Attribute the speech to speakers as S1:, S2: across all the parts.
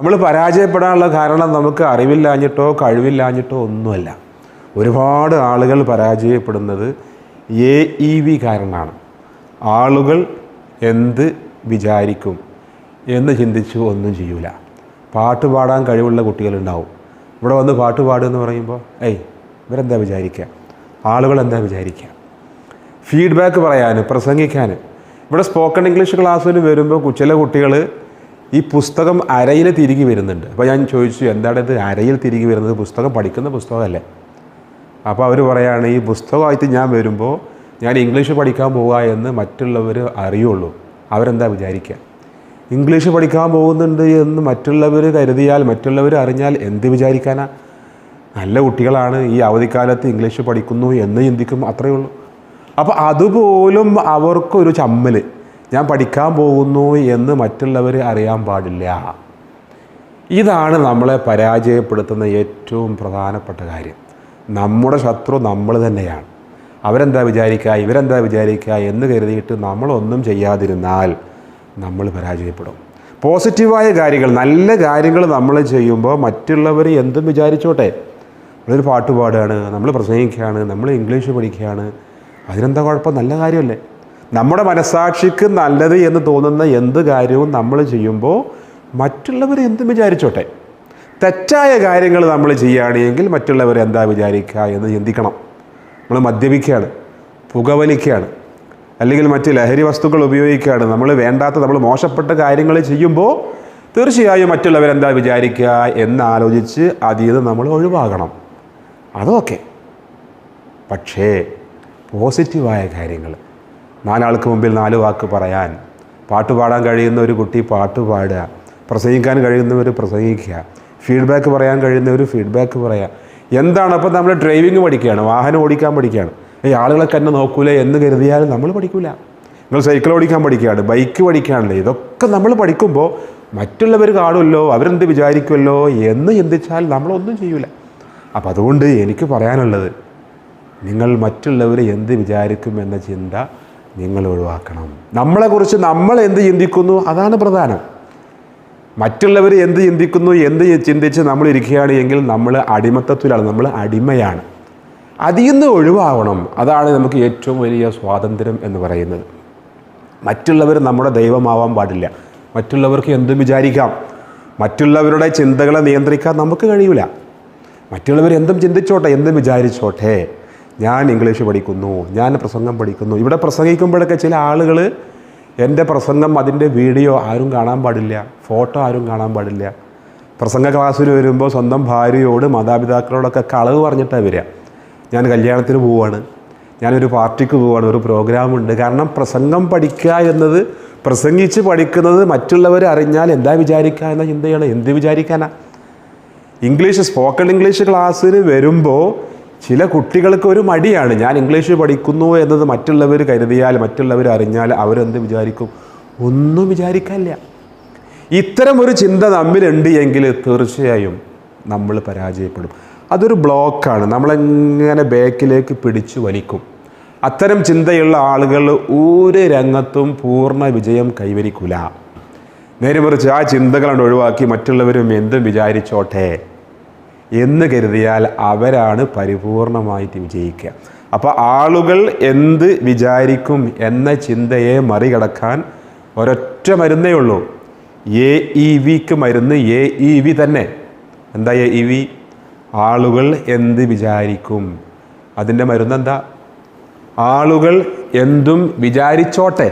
S1: നമ്മൾ പരാജയപ്പെടാനുള്ള കാരണം നമുക്ക് അറിവില്ലാഞ്ഞിട്ടോ കഴിവില്ലാഞ്ഞിട്ടോ ഒന്നുമല്ല. ഒരുപാട് ആളുകൾ പരാജയപ്പെടുന്നത് AEV കാരണമാണ്. ആളുകൾ എന്ത് വിചാരിക്കും എന്ന് ചിന്തിച്ചു ഒന്നും ചെയ്യൂല. പാട്ട് പാടാൻ കഴിവുള്ള കുട്ടികളുണ്ടാവും. ഇവിടെ വന്ന് പാട്ട് പാടുമെന്ന് പറയുമ്പോൾ ഇവരെന്താ വിചാരിക്കുക, ആളുകൾ എന്താ വിചാരിക്കുക, ഫീഡ്ബാക്ക് പറയാൻ, പ്രസംഗിക്കാൻ. ഇവിടെ സ്പോക്കൺ ഇംഗ്ലീഷ് ക്ലാസ്സിൽ വരുമ്പോൾ ചില കുട്ടികൾ ഈ പുസ്തകം അരയിൽ തിരികെ വരുന്നുണ്ട്. അപ്പോൾ ഞാൻ ചോദിച്ചു, എന്താണ് ഇത് അരയിൽ തിരികെ വരുന്നത്? പുസ്തകം പഠിക്കുന്ന പുസ്തകമല്ലേ? അപ്പോൾ അവർ പറയുകയാണ്, ഈ പുസ്തകമായിട്ട് ഞാൻ വരുമ്പോൾ ഞാൻ ഇംഗ്ലീഷ് പഠിക്കാൻ പോവുക എന്ന് മറ്റുള്ളവർ അറിയുള്ളൂ. അവരെന്താ വിചാരിക്കുക? ഇംഗ്ലീഷ് പഠിക്കാൻ പോകുന്നുണ്ട് എന്ന് മറ്റുള്ളവർ കരുതിയാൽ, മറ്റുള്ളവർ അറിഞ്ഞാൽ എന്ത് വിചാരിക്കാനാ? നല്ല കുട്ടികളാണ്, ഈ അവധിക്കാലത്ത് ഇംഗ്ലീഷ് പഠിക്കുന്നു എന്ന് ചിന്തിക്കും, അത്രയേ ഉള്ളൂ. അപ്പോൾ അതുപോലും അവർക്കൊരു ചമ്മൽ, ഞാൻ പഠിക്കാൻ പോകുന്നു എന്ന് മറ്റുള്ളവർ അറിയാൻ പാടില്ല. ഇതാണ് നമ്മളെ പരാജയപ്പെടുത്തുന്ന ഏറ്റവും പ്രധാനപ്പെട്ട കാര്യം. നമ്മുടെ ശത്രു നമ്മൾ തന്നെയാണ്. അവരെന്താ വിചാരിക്കുക, ഇവരെന്താ വിചാരിക്കുക എന്ന് കരുതിയിട്ട് നമ്മളൊന്നും ചെയ്യാതിരുന്നാൽ നമ്മൾ പരാജയപ്പെടും. പോസിറ്റീവായ കാര്യങ്ങൾ, നല്ല കാര്യങ്ങൾ നമ്മൾ ചെയ്യുമ്പോൾ മറ്റുള്ളവർ എന്തും വിചാരിച്ചോട്ടെ. നമ്മളൊരു പാട്ട് പാടുകയാണ്, നമ്മൾ പ്രസംഗിക്കുകയാണ്, നമ്മൾ ഇംഗ്ലീഷ് പഠിക്കുകയാണ്, അതിനെന്താ കുഴപ്പം? നല്ല കാര്യമല്ലേ? നമ്മുടെ മനസ്സാക്ഷിക്ക് നല്ലത് എന്ന് തോന്നുന്ന എന്ത് കാര്യവും നമ്മൾ ചെയ്യുമ്പോൾ മറ്റുള്ളവർ എന്തും വിചാരിച്ചോട്ടെ. തെറ്റായ കാര്യങ്ങൾ നമ്മൾ ചെയ്യുകയാണെങ്കിൽ മറ്റുള്ളവർ എന്താ വിചാരിക്കുക എന്ന് ചിന്തിക്കണം. നമ്മൾ മദ്യപിക്കുകയാണ്, പുകവലിക്കുകയാണ്, അല്ലെങ്കിൽ മറ്റ് ലഹരി വസ്തുക്കൾ ഉപയോഗിക്കുകയാണ്, നമ്മൾ മോശപ്പെട്ട കാര്യങ്ങൾ ചെയ്യുമ്പോൾ തീർച്ചയായും മറ്റുള്ളവരെന്താ വിചാരിക്കുക എന്നാലോചിച്ച് അതിൽ നിന്ന് നമ്മൾ ഒഴിവാകണം. അതൊക്കെ. പക്ഷേ പോസിറ്റീവായ കാര്യങ്ങൾ, 4 ആൾക്ക് മുമ്പിൽ 4 വാക്ക് പറയാൻ, പാട്ട് പാടാൻ കഴിയുന്ന ഒരു കുട്ടി പാട്ട് പാടുക, പ്രസംഗിക്കാൻ കഴിയുന്നവർ പ്രസംഗിക്കുക, ഫീഡ്ബാക്ക് പറയാൻ കഴിയുന്നവർ ഫീഡ്ബാക്ക് പറയുക. എന്താണ്? അപ്പോൾ നമ്മൾ ഡ്രൈവിംഗ് പഠിക്കുകയാണ്, വാഹനം ഓടിക്കാൻ പഠിക്കുകയാണ്. ആളുകളൊക്കെ എന്നെ നോക്കൂലേ എന്ന് കരുതിയാൽ നമ്മൾ പഠിക്കില്ല. നിങ്ങൾ സൈക്കിൾ ഓടിക്കാൻ പഠിക്കുകയാണ്, ബൈക്ക് പഠിക്കുകയാണല്ലേ, ഇതൊക്കെ നമ്മൾ പഠിക്കുമ്പോൾ മറ്റുള്ളവർ കാണുമല്ലോ, അവരെന്ത് വിചാരിക്കുമല്ലോ എന്ന് ചിന്തിച്ചാൽ നമ്മളൊന്നും ചെയ്യൂല. അപ്പം അതുകൊണ്ട് എനിക്ക് പറയാനുള്ളത്, നിങ്ങൾ മറ്റുള്ളവർ എന്ത് വിചാരിക്കും എന്ന ചിന്ത നിങ്ങൾ ഒഴിവാക്കണം. നമ്മളെക്കുറിച്ച് നമ്മൾ എന്ത് ചിന്തിക്കുന്നു അതാണ് പ്രധാനം. മറ്റുള്ളവർ എന്ത് ചിന്തിക്കുന്നു എന്ത് ചിന്തിച്ച് നമ്മൾ ഇരിക്കുകയാണ് എങ്കിൽ നമ്മൾ അടിമത്തത്തിലാണ്, നമ്മൾ അടിമയാണ്. അതിൽ നിന്ന് ഒഴിവാകണം. അതാണ് നമുക്ക് ഏറ്റവും വലിയ സ്വാതന്ത്ര്യം എന്ന് പറയുന്നത്. മറ്റുള്ളവർ നമ്മുടെ ദൈവമാവാൻ പാടില്ല. മറ്റുള്ളവർക്ക് എന്തും വിചാരിക്കാം. മറ്റുള്ളവരുടെ ചിന്തകളെ നിയന്ത്രിക്കാൻ നമുക്ക് കഴിയില്ല. മറ്റുള്ളവർ എന്തും ചിന്തിച്ചോട്ടെ, എന്തും വിചാരിച്ചോട്ടെ. ഞാൻ ഇംഗ്ലീഷ് പഠിക്കുന്നു, ഞാൻ പ്രസംഗം പഠിക്കുന്നു. ഇവിടെ പ്രസംഗിക്കുമ്പോഴൊക്കെ ചില ആളുകൾ എൻ്റെ പ്രസംഗം, അതിൻ്റെ വീഡിയോ ആരും കാണാൻ പാടില്ല, ഫോട്ടോ ആരും കാണാൻ പാടില്ല. പ്രസംഗ ക്ലാസ്സിൽ വരുമ്പോൾ സ്വന്തം ഭാര്യയോട് മാതാപിതാക്കളോടൊക്കെ കളവ് പറഞ്ഞിട്ടാണ് വരിക. ഞാൻ കല്യാണത്തിന് പോവുകയാണ്, ഞാനൊരു പാർട്ടിക്ക് പോവുകയാണ്, ഒരു പ്രോഗ്രാമുണ്ട്. കാരണം പ്രസംഗം പഠിക്കുക എന്നത്, പ്രസംഗിച്ച് പഠിക്കുന്നത് മറ്റുള്ളവർ അറിഞ്ഞാൽ എന്താ വിചാരിക്കുക എന്ന ചിന്തയാണ്. എന്ത് വിചാരിക്കാനാ? സ്പോക്കൺ ഇംഗ്ലീഷ് ക്ലാസ്സിന് വരുമ്പോൾ ചില കുട്ടികൾക്ക് ഒരു മടിയാണ്. ഞാൻ ഇംഗ്ലീഷ് പഠിക്കുന്നു എന്നത് മറ്റുള്ളവർ കരുതിയാൽ, മറ്റുള്ളവർ അറിഞ്ഞാൽ അവരെന്ത് വിചാരിക്കും? ഒന്നും വിചാരിക്കാനില്ല. ഇത്തരം ഒരു ചിന്ത നമ്മിലുണ്ട് എങ്കിൽ തീർച്ചയായും നമ്മൾ പരാജയപ്പെടും. അതൊരു ബ്ലോക്കാണ്, നമ്മളെങ്ങനെ ബാക്കിലേക്ക് പിടിച്ചു വലിക്കും. അത്തരം ചിന്തയുള്ള ആളുകൾ ഒരു രംഗത്തും പൂർണ്ണ വിജയം കൈവരിക്കില്ല. നേരെ മറിച്ച് ആ ചിന്തകളാണ് ഒഴിവാക്കി മറ്റുള്ളവരും എന്തും വിചാരിച്ചോട്ടെ എന്ന് കരുതിയാൽ അവരാണ് പരിപൂർണമായിട്ട് വിജയിക്കുക. അപ്പോൾ ആളുകൾ എന്ത് വിചാരിക്കും എന്ന ചിന്തയെ മറികടക്കാൻ ഒരൊറ്റ മരുന്നേ ഉള്ളൂ. AEVക്ക് മരുന്ന് AEV തന്നെ. എന്താ AEV? ആളുകൾ എന്ത് വിചാരിക്കും. അതിൻ്റെ മരുന്നെന്താ? ആളുകൾ എന്തും വിചാരിച്ചോട്ടെ.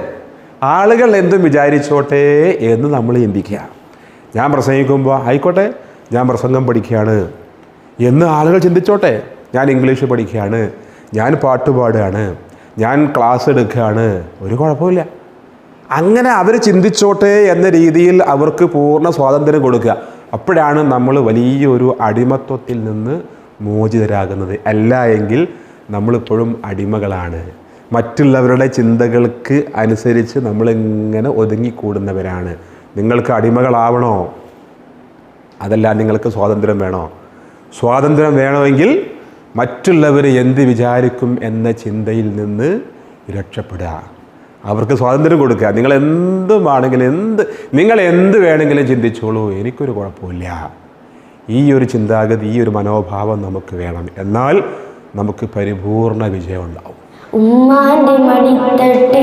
S1: ആളുകൾ എന്തും വിചാരിച്ചോട്ടെ എന്ന് നമ്മൾ ചിന്തിക്കുക. ഞാൻ പ്രസംഗിക്കുമ്പോൾ ആയിക്കോട്ടെ, ഞാൻ പ്രസംഗം പഠിക്കുകയാണ് എന്ന് ആളുകൾ ചിന്തിച്ചോട്ടെ. ഞാൻ ഇംഗ്ലീഷ് പഠിക്കുകയാണ്, ഞാൻ പാട്ട് പാടുകയാണ്, ഞാൻ ക്ലാസ് എടുക്കുകയാണ്, ഒരു കുഴപ്പമില്ല. അങ്ങനെ അവർ ചിന്തിച്ചോട്ടെ എന്ന രീതിയിൽ അവർക്ക് പൂർണ്ണ സ്വാതന്ത്ര്യം കൊടുക്കുക. അപ്പോഴാണ് നമ്മൾ വലിയൊരു അടിമത്വത്തിൽ നിന്ന് മോചിതരാകുന്നത്. അല്ല എങ്കിൽ നമ്മളിപ്പോഴും അടിമകളാണ്. മറ്റുള്ളവരുടെ ചിന്തകൾക്ക് അനുസരിച്ച് നമ്മളിങ്ങനെ ഒതുങ്ങിക്കൂടുന്നവരാണ്. നിങ്ങൾക്ക് അടിമകളാവണോ? അതല്ല, നിങ്ങൾക്ക് സ്വാതന്ത്ര്യം വേണോ? സ്വാതന്ത്ര്യം വേണമെങ്കിൽ മറ്റുള്ളവർ എന്ത് വിചാരിക്കും എന്ന ചിന്തയിൽ നിന്ന് രക്ഷപ്പെടുക. അവർക്ക് സ്വാതന്ത്ര്യം കൊടുക്കുക. നിങ്ങൾ എന്തുമാണെങ്കിലും നിങ്ങൾ എന്ത് വേണമെങ്കിലും ചിന്തിച്ചോളൂ, എനിക്കൊരു കുഴപ്പമില്ല. ഈ ഒരു ചിന്താഗതി, ഈ ഒരു മനോഭാവം നമുക്ക് വേണം. എന്നാൽ നമുക്ക് പരിപൂർണ വിജയം ഉണ്ടാവും.
S2: ഉമ്മാന്റെ മടിത്തട്ട്